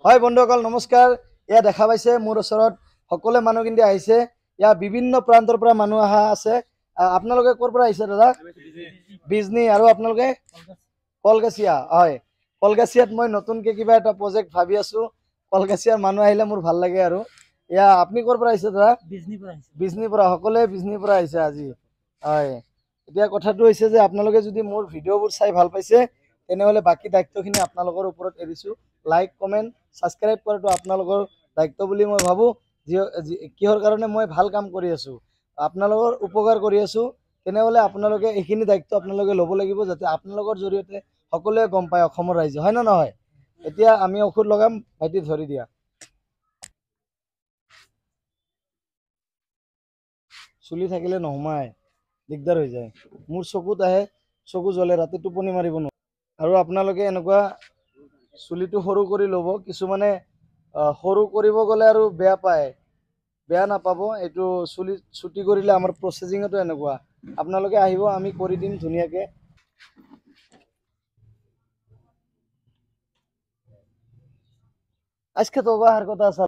হয় বন্ধুসকল নমস্কাৰ। ইয়া দেখা পাইছে মোৰ ওচৰত সকলো মানুহ কিন্তু আহিছে। ইয়া বিভিন্ন প্ৰান্তৰ পৰা মানুহ আহা আছে। আপোনালোকে ক'ৰ পৰা আহিছে দাদা? বিজনী। আৰু আপোনালোকে? কলগাছিয়া। হয়, কলগাছিয়াত মই নতুনকে কিবা এটা প্ৰজেক্ট ভাবি আছো। কলগাছিয়াৰ মানুহ আহিলে মোৰ ভাল লাগে। আৰু ইয়া আপুনি ক'ৰ পৰা আহিছে দাদা? বিজনীৰ পৰা। সকলোৱে বিজনীৰ পৰা আহিছে আজি। হয়, এতিয়া কথাটো হৈছে যে আপোনালোকে যদি মোৰ ভিডিঅ'বোৰ চাই ভাল পাইছে তেনেহ'লে বাকী দায়িত্বখিনি আপোনালোকৰ ওপৰত এৰিছোঁ। লাইক কমেণ্ট ছাবস্ক্ৰাইব কৰাটো আপোনালোকৰ দায়িত্ব বুলি মই ভাবোঁ। কিহৰ কাৰণে মই ভাল কাম কৰি আছোঁ, আপোনালোকৰ উপকাৰ কৰি আছোঁ, তেনেহ'লে আপোনালোকে এইখিনি দায়িত্ব আপোনালোকে ল'ব লাগিব যাতে আপোনালোকৰ জৰিয়তে সকলোৱে গম পায় অসমৰ ৰাইজে, হয় নে নহয়? এতিয়া আমি ঔষধ লগাম। ভাইটি ধৰি দিয়া। চুলি থাকিলে নোসোমায়, দিগদাৰ হৈ যায়। মোৰ চকুত আহে, চকু জ্বলে, ৰাতি টোপনি মাৰিব নোৱাৰোঁ। আৰু আপোনালোকে এনেকুৱা চুলিটো সৰু কৰি ল'ব। কিছুমানে সৰু কৰিব গ'লে আৰু বেয়া পায়, বেয়া নাপাব। এইটো চুলি চুটি কৰিলে আমাৰ প্ৰচেছিঙতো এনেকুৱা। আপোনালোকে আহিব, আমি কৰি দিম ধুনীয়াকৈ। আজকে তো বাহাৰ কথা